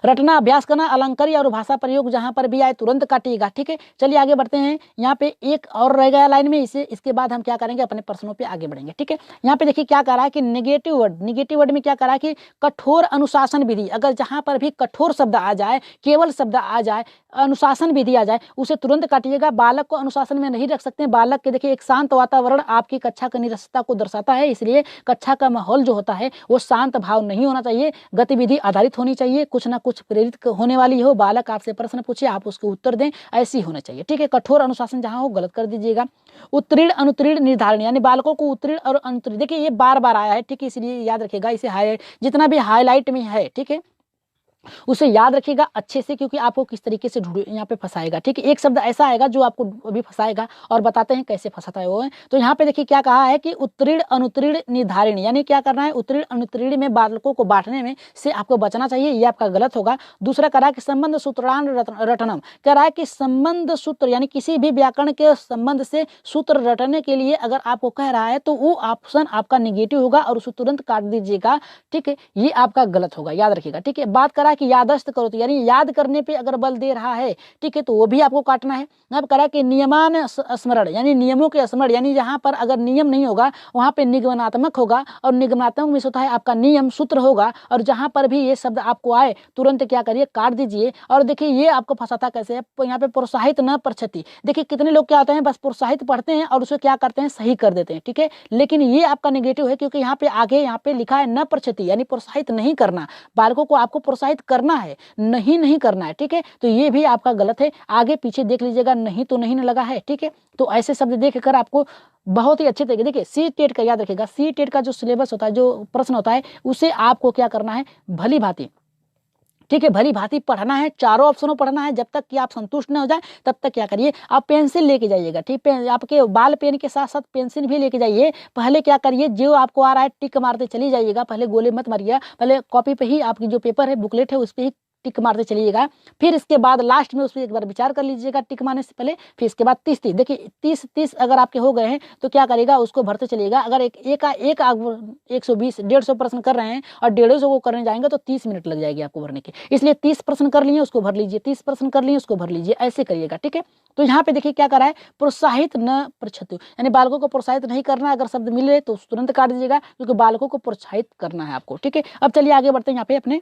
रटना अभ्यास करना अलंकारी और भाषा प्रयोग जहां पर भी आए तुरंत काटिएगा। ठीक है, चलिए आगे बढ़ते हैं। यहाँ पे एक और रह गया लाइन में, इसके बाद हम क्या करेंगे, अपने प्रश्नों पे आगे बढ़ेंगे। ठीक है, यहाँ पे देखिए क्या करा है कि नेगेटिव वर्ड में क्या करा है कि कठोर अनुशासन विधि, अगर जहां पर भी कठोर शब्द आ जाए, केवल शब्द आ जाए, अनुशासन विधि आ जाए, उसे तुरंत काटिएगा। बालक को अनुशासन में नहीं रख सकते। बालक के देखिए एक शांत वातावरण आपकी कक्षा की निरस्तता को दर्शाता है, इसलिए कक्षा का माहौल जो होता है वो शांत भाव नहीं होना चाहिए, गतिविधि आधारित होनी चाहिए, कुछ ना कुछ प्रेरित होने वाली हो। बालक आपसे प्रश्न पूछे आप उसको उत्तर दें, ऐसी होना चाहिए। ठीक है, कठोर अनुशासन जहां हो गलत कर दीजिएगा। उत्तीर्ण अनुत्तीर्ण निर्धारण, यानी बालकों को उत्तीर्ण और अनुत्तीर्ण, देखिए ये बार बार आया है। ठीक है, इसलिए याद रखिएगा, इसे हाईलाइट जितना भी हाईलाइट में है, ठीक है, उसे याद रखिएगा अच्छे से, क्योंकि आपको किस तरीके से यहाँ पे फंसाएगा। ठीक है, एक शब्द ऐसा आएगा जो आपको अभी फंसाएगा और बताते हैं कैसे फंसाता है वो है। तो यहाँ पे देखिए क्या कहा है कि उत्तीर्ण अनुत्तीर्ण निर्धारण, यानी क्या करना है, उत्तीर्ण अनुत्तीर्ण में बालकों को बांटने में से आपको बचना चाहिए, ये आपका गलत होगा। दूसरा कह रहा है कि संबंध सूत्रान रटनम, कह रहा है कि संबंध सूत्र यानी किसी भी व्याकरण के संबंध से सूत्र रटने के लिए अगर आपको कह रहा है तो वो ऑप्शन आपका निगेटिव होगा और उसे तुरंत काट दीजिएगा। ठीक है, ये आपका गलत होगा, याद रखिएगा। ठीक है, बात करा कि यादस्त करो, तो यानी याद करने पे अगर बल दे रहा है, ठीक है, तो वो भी आपको काटना है। अब करा कि नियमान स्मरण, यानी नियमों के स्मरण, यानी जहां पर अगर नियम नहीं होगा वहां पे निगमनात्मक होगा, और निगमनात्मक में होता है आपका नियम सूत्र होगा, और जहां पर भी ये शब्द आपको आए तुरंत क्या करिए, काट दीजिए। और देखिए ये आपको फंसाता कैसे है, यहाँ पे प्रोत्साहित न प्रक्षति, देखिए कितने लोग क्या होते हैं, बस प्रोत्साहित पढ़ते हैं और उसे क्या करते हैं, सही कर देते हैं। ठीक है, लेकिन ये आपका नेगेटिव है, क्योंकि यहाँ पे आगे यहाँ पे लिखा है न प्रक्षति, यानी प्रोत्साहित नहीं करना। बालकों को आपको प्रोत्साहित प्रोत्साहित करना है, नहीं करना है, ठीक है। तो ये भी आपका गलत है, आगे पीछे देख लीजिएगा, नहीं तो नहीं लगा है, ठीक है। तो ऐसे शब्द देखकर आपको बहुत ही अच्छे तरीके, देखिए सी टेट का याद रखिएगा, सी टेट का जो सिलेबस होता है, जो प्रश्न होता है, उसे आपको क्या करना है, भली भांति, ठीक है, भली भांति पढ़ना है, चारों ऑप्शनों पढ़ना है, जब तक कि आप संतुष्ट न हो जाए तब तक क्या करिए, आप पेंसिल लेके जाइएगा, ठीक है, आपके बाल पेन के साथ साथ पेंसिल भी लेके जाइए। पहले क्या करिए, जो आपको आ रहा है टिक मारते चली जाइएगा, पहले गोले मत मारिए, पहले कॉपी पे ही आपकी जो पेपर है, बुकलेट है, उस पर ही टिक मारते चलिएगा। फिर इसके बाद लास्ट में उस पर एक बार विचार कर लीजिएगा टिक मारने से पहले। फिर इसके बाद 30 देखिए 30 अगर आपके हो गए हैं तो क्या करिएगा, उसको भरते चलिएगा। अगर एक 120 150 प्रश्न कर रहे हैं और 150 को करने जाएंगे तो 30 मिनट लग जाएगी आपको भरने के, इसलिए 30 प्रश्न कर लिए उसको भर लीजिए, 30 प्रश्न कर लिए उसको भर लीजिए, ऐसे करिएगा, ठीक है। तो यहाँ पे देखिए क्या करा है, प्रोत्साहित न पृच्छतु, यानी बालकों को प्रोत्साहित नहीं करना है। अगर शब्द मिले तो तुरंत काट दीजिएगा, क्योंकि बालकों को प्रोत्साहित करना है आपको, ठीक है। अब चलिए आगे बढ़ते हैं यहाँ पे अपने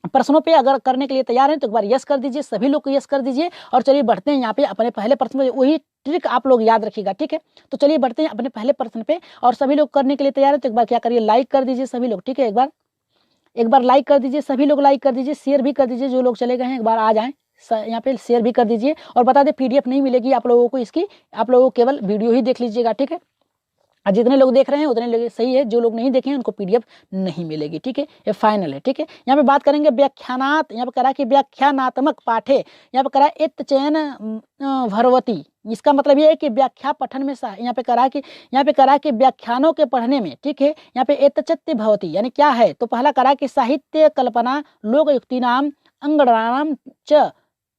प्रश्नों पे। अगर करने के लिए तैयार हैं तो एक बार यस कर दीजिए, सभी लोग को यस कर दीजिए। और चलिए बढ़ते हैं यहाँ पे अपने पहले प्रश्न पे, वही ट्रिक आप लोग याद रखिएगा, ठीक है। तो चलिए बढ़ते हैं अपने पहले प्रश्न पे, और सभी लोग करने के लिए तैयार है तो एक बार क्या करिए, लाइक कर दीजिए सभी लोग, ठीक है। एक बार लाइक कर दीजिए, सभी लोग लाइक कर दीजिए, शेयर भी कर दीजिए, जो लोग चले गए हैं एक बार आ जाएं यहाँ पे, शेयर भी कर दीजिए। और बता दें PDF नहीं मिलेगी आप लोगों को इसकी, आप लोगों को केवल वीडियो ही देख लीजिएगा, ठीक है। और जितने लोग देख रहे हैं उतने लोग सही है, जो लोग नहीं देखे हैं उनको PDF नहीं मिलेगी, ठीक है, ये फाइनल है, ठीक है। यहाँ पे बात करेंगे व्याख्यानात, यहाँ पे करा कि व्याख्यानात्मक पाठे, यहाँ पे करा इत चयन भरवती, इसका मतलब ये है कि व्याख्या पठन में यहाँ पे करा कि व्याख्यानों के पढ़ने में, ठीक है। यहाँ पे एतचत्य भवती यानी क्या है, तो पहला करा कि साहित्य कल्पना लोक युक्ति नाम अंगणानाम च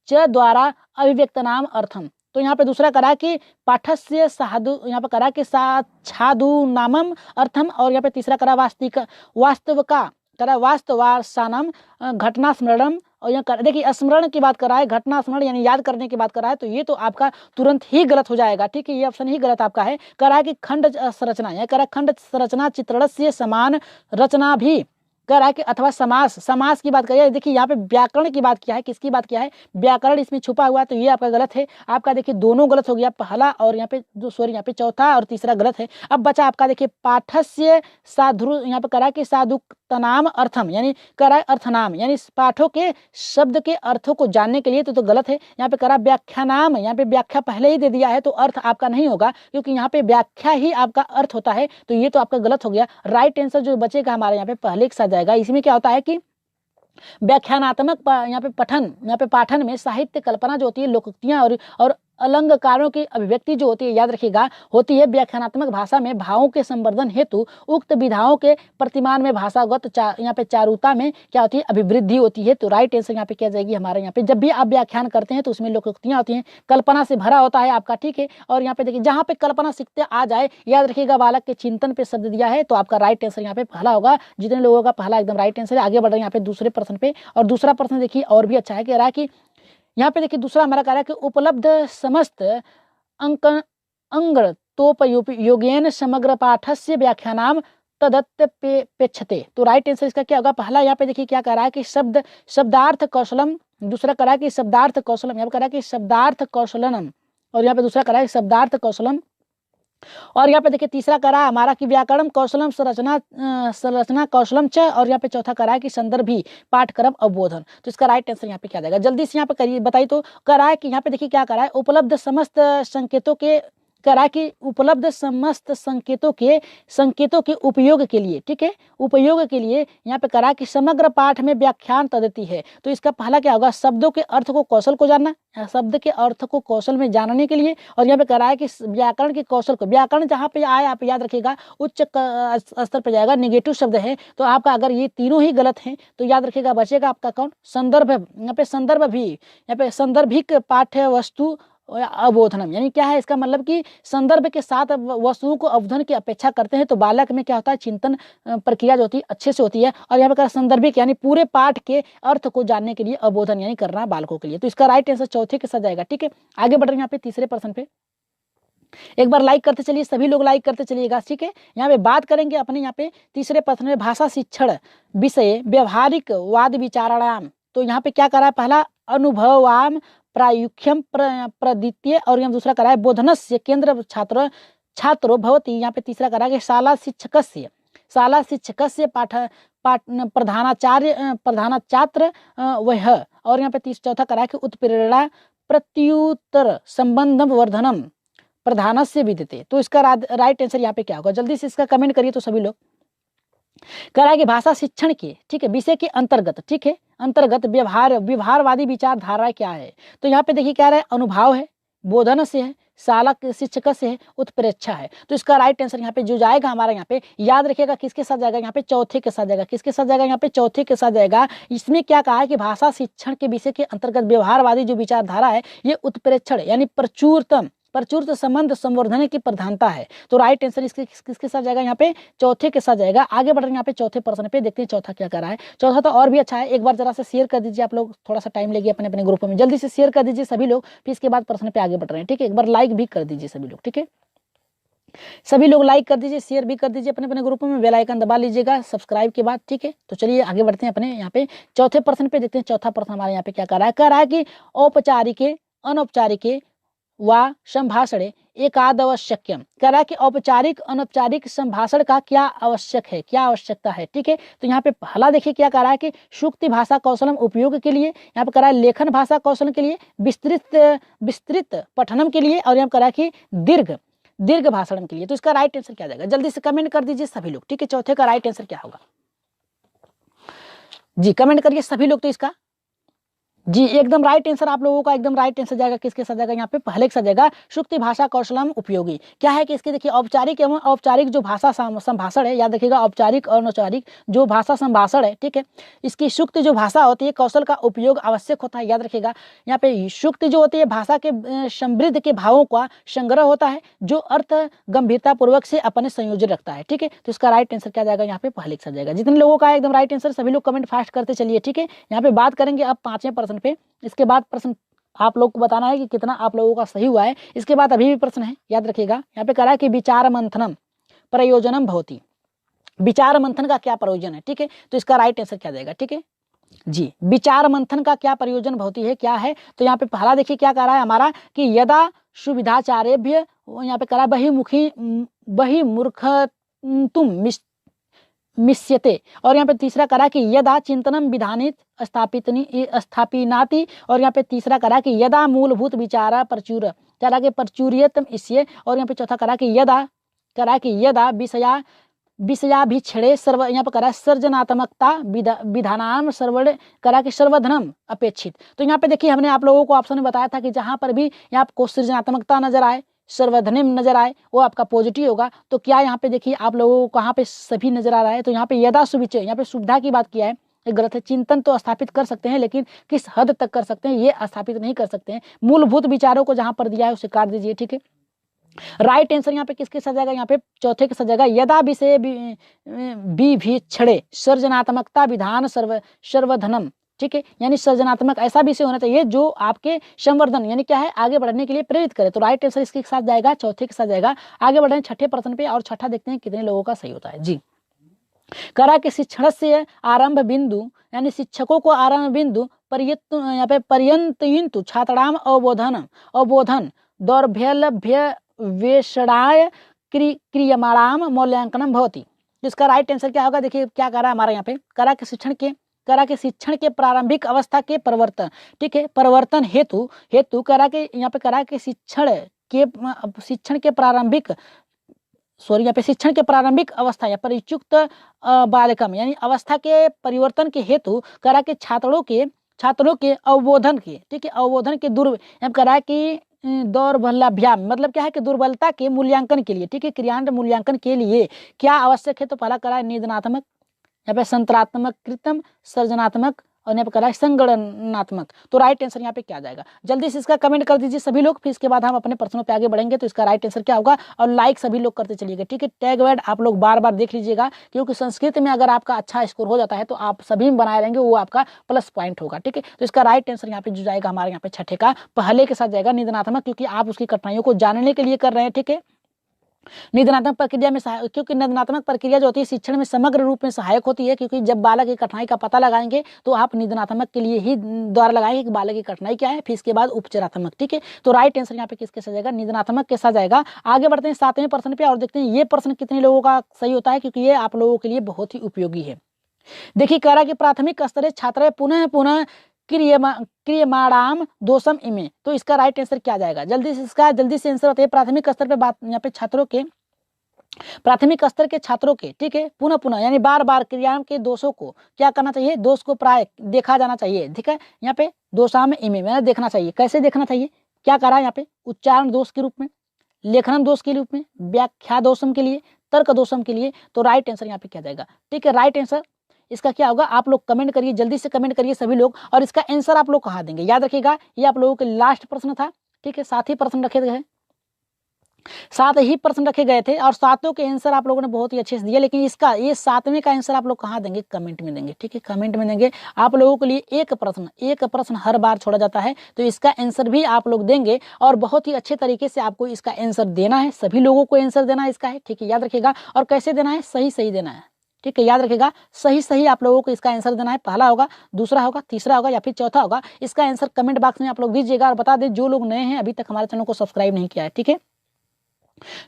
द्वारा अभिव्यक्त नाम अर्थम। तो यहाँ पे दूसरा करा कि पाठस्य साधु, यहाँ पे करा कि साधु नामम अर्थम। और यहाँ पे तीसरा करा वास्तविका करा वास्तवासानम घटना स्मरणम। और यहाँ देखिए स्मरण की बात करा है, घटना स्मरण यानी याद करने की बात करा है, तो ये तो आपका तुरंत ही गलत हो जाएगा, ठीक है, ये ऑप्शन ही गलत आपका है। करा कि खंड संरचना, यहाँ करा खंड संरचना चित्रणस्य समान रचना भी करा कि अथवा समास की बात करिए। देखिए यहाँ पे व्याकरण की बात किया है, किसकी बात किया है, व्याकरण इसमें छुपा हुआ है, तो ये आपका गलत है। आपका देखिए दोनों गलत हो गया, पहला और यहाँ पे यहाँ पे चौथा और तीसरा गलत है। अब बचा आपका देखिए पाठस्य साधु, यहाँ पे करा कि साधु तनाम अर्थम यानी करा अर्थनाम यानी पाठों के शब्द के अर्थों को जानने के लिए, तो गलत है। यहाँ पे करा व्याख्यानाम, यहाँ पे व्याख्या पहले ही दे दिया है तो अर्थ आपका नहीं होगा, क्योंकि यहाँ पे व्याख्या ही आपका अर्थ होता है, तो ये तो आपका गलत हो गया। राइट आंसर जो बचेगा हमारे यहाँ पे पहले के साथ जाएगा। इसमें क्या होता है कि व्याख्यानात्मक यहाँ पे पाठन में साहित्य कल्पना जो होती है, लोकोक्तियां और अलंकारों की अभिव्यक्ति जो होती है, याद रखिएगा, होती है व्याख्यानात्मक भाषा में भावों के संवर्धन हेतु उक्त विधाओं के प्रतिमान में भाषागत यहाँ पे चारुता में क्या होती है, अभिवृद्धि होती है। तो राइट आंसर यहाँ पे क्या जाएगी हमारे यहाँ पे, जब भी आप व्याख्यान करते हैं तो उसमें लोकोक्तियां होती हैं, कल्पना से भरा होता है आपका, ठीक है। और यहाँ पे देखिए जहाँ पे कल्पना सीखते आ जाए, याद रखिएगा बालक के चिंतन पे शब्द दिया है, तो आपका राइट आंसर यहाँ पे पहला होगा। जितने लोगों का पहला एकदम राइट आंसर है। आगे बढ़ रहे हैं यहाँ पे दूसरे प्रश्न पे, और दूसरा प्रश्न देखिए और भी अच्छा है, कह रहा है कि यहाँ पे देखिए दूसरा हमारा कह रहा है कि उपलब्ध समस्त अंगतोपयोगेन समग्र पाठस्य व्याख्यानाम तदत्यपेक्षते। तो राइट आंसर इसका क्या होगा, पहला यहाँ पे देखिए क्या कह रहा है कि शब्दार्थ कौशलम, दूसरा कह रहा है कि शब्दार्थ कौशलम, यहाँ पे कह रहा है कि शब्दार्थ कौशलनम, और यहाँ पे दूसरा कह रहा है शब्दार्थ कौशलम। और यहाँ पे देखिए तीसरा करा हमारा कि व्याकरण कौशलम संरचना कौशलम च, और यहाँ पे चौथा करा है कि संदर्भी पाठक्रम अवबोधन। तो इसका राइट आंसर यहाँ पे क्या जाएगा, जल्दी से यहाँ पे करिए, बताइए। तो करा है कि यहाँ पे देखिए क्या करा है, उपलब्ध समस्त संकेतों के करा कि उपलब्ध समस्त संकेतों के उपयोग के लिए, ठीक है, उपयोग के लिए यहाँ पे करा कि समग्र पाठ में व्याख्यान पद्धति है। तो इसका पहला क्या होगा, शब्दों के अर्थ को कौशल को जानना, शब्द के अर्थ को कौशल में जानने के लिए। और यहाँ पे करा है कि व्याकरण के कौशल को, व्याकरण जहाँ पे आए आप याद रखिएगा उच्च स्तर पर जाएगा, निगेटिव शब्द है, तो आपका अगर ये तीनों ही गलत हैं तो याद रखिएगा बचेगा आपका कौन, संदर्भ। यहाँ पे संदर्भ भी, यहाँ पे संदर्भिक पाठ्य वस्तु अवबोधनम, यानी क्या है, इसका मतलब कि संदर्भ के साथ वस्तुओं को अवबोधन की अपेक्षा करते हैं, तो बालक में क्या होता है, चिंतन प्रक्रिया जो होती है अच्छे से होती है। और यहाँ पे संदर्भिक यानी पूरे पाठ के अर्थ को जानने के लिए अवबोधन यानी करना बालकों के लिए। तो इसका राइट आंसर चौथे के साथ जाएगा, ठीक है। आगे बढ़ रहे हैं यहाँ पे तीसरे प्रश्न पे, एक बार लाइक करते चलिए, सभी लोग लाइक करते चलिएगा, ठीक है। यहाँ पे बात करेंगे अपने यहाँ पे तीसरे प्रश्न में भाषा शिक्षण विषय व्यवहारिक वाद विचारणाम। तो यहाँ पे क्या करा है, पहला अनुभवाम प्रायुख्यम प्रद्वितीय, और यहाँ दूसरा करा है बोधनस्य केंद्र छात्रो भवती। यहाँ पे तीसरा करा है शाला शिक्षकस्य प्रधानाचार्य वह, और यहाँ पे चौथा करा है कि उत्प्रेरणा प्रत्युत्तर संबंधम वर्धनम प्रधानस्य विद्यते। तो इसका राइट आंसर यहाँ पे क्या होगा, जल्दी से इसका कमेंट करिए तो सभी लोग। कह रहा है कि भाषा शिक्षण के, ठीक है, विषय के अंतर्गत, ठीक है, अंतर्गत व्यवहारवादी विचारधारा क्या है। तो यहाँ पे देखिए क्या रहा है, अनुभाव है, बोधन से है, शाला शिक्षक से है, उत्प्रेक्षा है। तो इसका राइट आंसर यहाँ पे जो जाएगा हमारा, यहाँ पे याद रखिएगा किसके साथ जाएगा, यहाँ पे चौथे के साथ जाएगा। किसके साथ जाएगा, यहाँ पे चौथे के साथ जाएगा। इसमें क्या कहा है कि भाषा शिक्षण के विषय के अंतर्गत व्यवहारवादी जो विचारधारा है ये उत्प्रेक्षण यानी प्रचुर संबंध संवर्धन की प्रधानता है। तो राइट आंसर इसके किसके साथ जाएगा, यहाँ पे चौथे के साथ जाएगा। आगे बढ़ रहे हैं यहाँ पे चौथे प्रश्न पे, देखते हैं चौथा क्या कर रहा है। चौथा तो और भी अच्छा है, एक बार जरा से शेयर कर दीजिए आप लोग, थोड़ा सा टाइम लेगी अपने अपने ग्रुप में, जल्दी से शेयर कर दीजिए सभी लोग, फिर इसके बाद प्रश्न पे आगे बढ़ रहे हैं, ठीक है। एक बार लाइक भी कर दीजिए सभी लोग, ठीक है, सभी लोग लाइक कर दीजिए, शेयर भी कर दीजिए अपने अपने ग्रुप में, बेल आइकन दबा लीजिएगा सब्सक्राइब के बाद, ठीक है। तो चलिए आगे बढ़ते हैं अपने यहाँ पे चौथे प्रश्न पे, देखते हैं चौथा प्रश्न हमारे यहाँ पे क्या कर रहा है। कह रहा है कि औपचारिक अनौपचारिक व संभाषण एकाद आवश्यक्यम। कह रहा है कि औपचारिक अनौपचारिक संभाषण का क्या आवश्यक है, क्या आवश्यकता है, ठीक है। तो यहाँ पे पहला देखिए क्या कह रहा है कि सूक्ति भाषा कौशलम उपयोग के लिए, यहाँ पे कह रहा है लेखन भाषा कौशल के लिए, विस्तृत पठनम के लिए, और यहाँ कह रहा है कि दीर्घ भाषण के लिए। तो इसका राइट आंसर क्या जाएगा, जल्दी से कमेंट कर दीजिए सभी लोग, ठीक है। चौथे का राइट आंसर क्या होगा जी, कमेंट करिए सभी लोग। तो इसका जी एकदम राइट आंसर आप लोगों का एकदम राइट आंसर जाएगा, किसके साथ जाएगा, यहाँ पे पहले के साथ जाएगा, सूक्ति भाषा कौशलम उपयोगी। क्या है कि इसके देखिए औपचारिक एवं औपचारिक जो भाषा संभाषण है, याद रखिएगा औपचारिक और अनौपचारिक जो भाषा संभाषण है, ठीक है, इसकी सूक्ति जो भाषा होती है कौशल का उपयोग आवश्यक होता है। याद रखिएगा यहाँ पे सूक्ति जो होती है भाषा के समृद्ध के भावों का संग्रह होता है जो अर्थ गंभीरता पूर्वक से अपने संयोजन रखता है, ठीक है। तो इसका राइट आंसर क्या जाएगा, यहाँ पे पहले के साथ जाएगा। जितने लोगों का एकदम राइट आंसर सभी लोग कमेंट फास्ट करते चलिए, ठीक है। यहाँ पे बात करेंगे अब पांचवें प्रश्न पे, इसके बाद प्रश्न आप लोग को बताना है कि कितना आप लोगों का सही हुआ है। इसके बाद अभी भी प्रश्न है, याद रखिएगा। यहाँ पे कह रहा है कि विचार मंथनम प्रयोजनम भवति, विचार मंथन का क्या प्रयोजन है, ठीक है। तो इसका राइट आंसर क्या जाएगा, ठीक है जी, विचार मंथन का क्या प्रयोजन भवति है, क्या है। तो यहाँ पे पहला देखिए क्या कह रहा है हमारा कि यदा सुविधाचार्यभ्य, यहाँ पे कह रहा है बहिमूर्ख तुम मिश्यते, और यहाँ पे तीसरा करा कि यदा चिंतनम विधानित स्थापिनाति, और यहाँ पे तीसरा करा कि यदा मूलभूत विचारा प्रचुर करा के प्रचुर्यतम इससे, और यहाँ पे चौथा करा कि यदा विषयाभिक्षणे सर्व, यहाँ पे करा सर्जनात्मकता विधानाम सर्वण करा कि सर्वधनम अपेक्षित। तो यहाँ पे देखिए हमने आप लोगों को ऑप्शन में बताया था कि जहां पर भी यहाँ आपको सृजनात्मकता नजर आए, सर्वधनिम नजर आए, वो आपका पॉजिटिव होगा। तो क्या यहाँ पे देखिए आप लोगों को कहाँ पे सभी नजर आ रहा है, तो यहाँ पे यदा सुविचय, यहाँ पे सुविधा की बात किया है, ये गलत है। चिंतन तो स्थापित कर सकते हैं लेकिन किस हद तक कर सकते हैं ये स्थापित नहीं कर सकते हैं। मूलभूत विचारों को जहां पर दिया है उसे काट दीजिए, ठीक है। राइट आंसर यहाँ पे किसके साथ जाएगा, यहाँ पे चौथे के साथ जाएगा, यदा विषय विभीक्षणे सर्जनात्मकता विधान सर्वधनम, ठीक है, यानी सृजनात्मक ऐसा विषय होना चाहिए जो आपके संवर्धन यानी क्या है आगे बढ़ने के लिए प्रेरित करे। तो राइट आंसर इसके साथ जाएगा, चौथे के साथ जाएगा। आगे बढ़ रहे हैं छठे प्रश्न पे, और छठा देखते हैं कितने लोगों का सही होता है जी। करा के शिक्षण से आरंभ बिंदु यानी शिक्षकों को आरंभ बिंदु यहाँ पे पर्यंतयन्तु छात्राम अवबोधन दौर्भ्य वेषणाय क्रियमाणाम मूल्यांकनम भवति। इसका राइट आंसर क्या होगा, देखिए क्या कह रहा है हमारे यहाँ पे, करा के शिक्षण के प्रारंभिक अवस्था के परिवर्तन, ठीक है, परिवर्तन हेतु करा के यहाँ पे करा के शिक्षण के प्रारंभिक अवस्था या परिचुक्त बालकम यानी अवस्था के परिवर्तन के हेतु करा के छात्रों के अवबोधन के, ठीक है, अवबोधन के करा कि दौर्बल्याभ्याम मतलब क्या है कि दुर्बलता के मूल्यांकन के लिए, ठीक है, क्रियान्वयन मूल्यांकन के लिए क्या आवश्यक है। तो पहला करा है निदानात्मक, यहाँ पे संतरात्मक कृतम सर्जनात्मक, और यहाँ पे करा है संगणनात्मक। तो राइट आंसर यहाँ पे क्या जाएगा, जल्दी से इसका कमेंट कर दीजिए सभी लोग, फिर इसके बाद हम अपने प्रश्नों पे आगे बढ़ेंगे। तो इसका राइट आंसर क्या होगा, और लाइक सभी लोग करते चलिएगा, ठीक है। टैग वर्ड आप लोग बार बार देख लीजिएगा, क्योंकि संस्कृत में अगर आपका अच्छा स्कोर हो जाता है तो आप सभी में बनाए रहेंगे, वो आपका प्लस पॉइंट होगा, ठीक है। तो इसका राइट आंसर यहाँ पे जो जाएगा हमारे यहाँ पे छठे का पहले के साथ जाएगा निदानात्मक, क्योंकि आप उसकी कठिनाइयों को जानने के लिए कर रहे हैं, ठीक है। निदानात्मक प्रक्रिया में क्योंकि निदानात्मक प्रक्रिया जो होती है शिक्षण में समग्र रूप में सहायक होती है, क्योंकि जब बालक की कठिनाई का पता लगाएंगे तो आप निदानात्मक के लिए ही द्वारा लगाएंगे कि बालक की कठिनाई क्या है, फिर इसके बाद उपचारात्मक, ठीक है। तो राइट आंसर यहाँ पे किसके साथ जाएगा, निदानात्मक के साथ जाएगा। आगे बढ़ते हैं सातवें प्रश्न पे और देखते हैं ये प्रश्न कितने लोगों का सही होता है, क्योंकि ये आप लोगों के लिए बहुत ही उपयोगी है। देखिए कह रहा है कि प्राथमिक स्तरीय छात्र पुनः पुनः क्रियमाणाम दोषम इमे, तो इसका राइट आंसर क्या जाएगा? जल्दी से आंसर बताइए। प्राथमिक स्तर पे बात यहाँ पे छात्रों के, प्राथमिक स्तर के छात्रों के, ठीक है, पुनः पुनः यानी बार बार क्रियाओं के दोषों को क्या करना चाहिए? दोष को प्राय देखा जाना चाहिए, ठीक है। यहाँ पे दोषाम इमे मैंने देखना चाहिए। कैसे देखना चाहिए? क्या करा यहाँ पे? उच्चारण दोष के रूप में, लेखन दोष के रूप में, व्याख्या दोषम के लिए, तर्क दोषम के लिए। तो राइट आंसर यहाँ पे क्या जाएगा? ठीक है, राइट आंसर इसका क्या होगा? आप लोग कमेंट करिए, जल्दी से कमेंट करिए सभी लोग। और इसका आंसर आप लोग कहाँ देंगे? याद रखिएगा ये आप लोगों के लास्ट प्रश्न था, ठीक है। 7 ही प्रश्न रखे गए, 7 ही प्रश्न रखे गए थे और 7 के आंसर आप लोगों ने बहुत ही अच्छे से दिए। लेकिन इसका ये 7वें का आंसर आप लोग कहाँ देंगे? कमेंट में देंगे, ठीक है, कमेंट में देंगे। आप लोगों के लिए एक प्रश्न हर बार छोड़ा जाता है, तो इसका आंसर भी आप लोग देंगे और बहुत ही अच्छे तरीके से आपको इसका आंसर देना है। सभी लोगों को आंसर देना है इसका है, ठीक है, याद रखिएगा। और कैसे देना है? सही देना है, ठीक है, याद रखिएगा। सही आप लोगों को इसका आंसर देना है। पहला होगा, दूसरा होगा, तीसरा होगा या फिर चौथा होगा। इसका आंसर कमेंट बॉक्स में आप लोग दीजिएगा। और बता दें जो लोग नए हैं अभी तक हमारे चैनल को सब्सक्राइब नहीं किया है, ठीक है,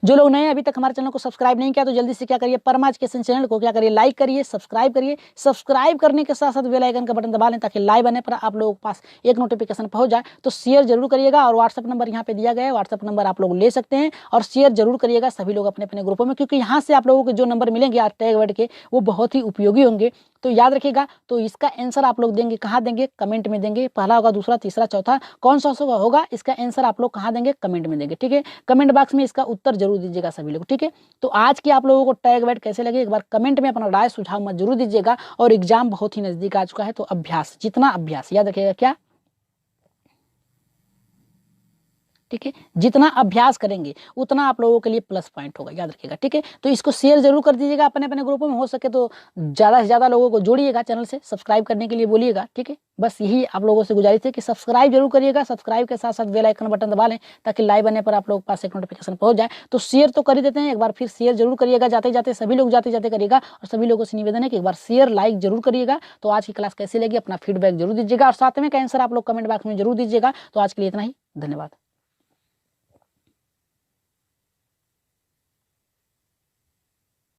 जो लोग नए हैं अभी तक हमारे चैनल को सब्सक्राइब नहीं किया तो जल्दी से क्या करिए? परमा एजुकेशन चैनल को क्या करिए? लाइक करिए, सब्सक्राइब करिए। सब्सक्राइब करने के साथ साथ बेल आइकन का बटन दबा लें ताकि लाइव आने पर आप लोगों के पास एक नोटिफिकेशन पहुंच जाए। तो शेयर जरूर करिएगा। और व्हाट्सएप नंबर यहाँ पे दिया गया है, व्हाट्सएप नंबर आप लोग ले सकते हैं और शेयर जरूर करिएगा सभी लोग अपने अपने ग्रुपों में, क्योंकि यहाँ से आप लोगों को जो नंबर मिलेंगे आज टैग वर्ड के वो बहुत ही उपयोगी होंगे। तो याद रखिएगा। तो इसका आंसर आप लोग देंगे कहाँ देंगे? कमेंट में देंगे। पहला होगा, दूसरा, तीसरा, चौथा, कौन सा होगा इसका आंसर आप लोग कहाँ देंगे? कमेंट में देंगे, ठीक है। कमेंट बॉक्स में इसका उत्तर जरूर दीजिएगा सभी लोग, ठीक है। तो आज की आप लोगों को टैग वर्ड कैसे लगे एक बार कमेंट में अपना राय सुझाव मत जरूर दीजिएगा। और एग्जाम बहुत ही नजदीक आ चुका है, तो अभ्यास, जितना अभ्यास, याद रखिएगा क्या, ठीक है, जितना अभ्यास करेंगे उतना आप लोगों के लिए प्लस पॉइंट होगा, याद रखिएगा, ठीक है। तो इसको शेयर जरूर कर दीजिएगा अपने अपने ग्रुपों में, हो सके तो ज़्यादा से ज़्यादा लोगों को जोड़िएगा चैनल से, सब्सक्राइब करने के लिए बोलिएगा, ठीक है। बस यही आप लोगों से गुजारिश है कि सब्सक्राइब जरूर करिएगा। सब्सक्राइब के साथ साथ बेल आइकन बटन दबा लें ताकि लाइव आने पर आप लोगों के पास एक नोटिफिकेशन पहुंच जाए। तो शेयर तो कर ही देते हैं, एक बार फिर शेयर जरूर करिएगा। जाते जाते सभी लोग जाते जाते करिएगा। और सभी लोगों से निवेदन है कि एक बार शेयर लाइक जरूर करिएगा। तो आज की क्लास कैसी लगी अपना फीडबैक जरूर दीजिएगा और 7वें का आंसर आप लोग कमेंट बॉक्स में जरूर दीजिएगा। तो आज के लिए इतना ही, धन्यवाद।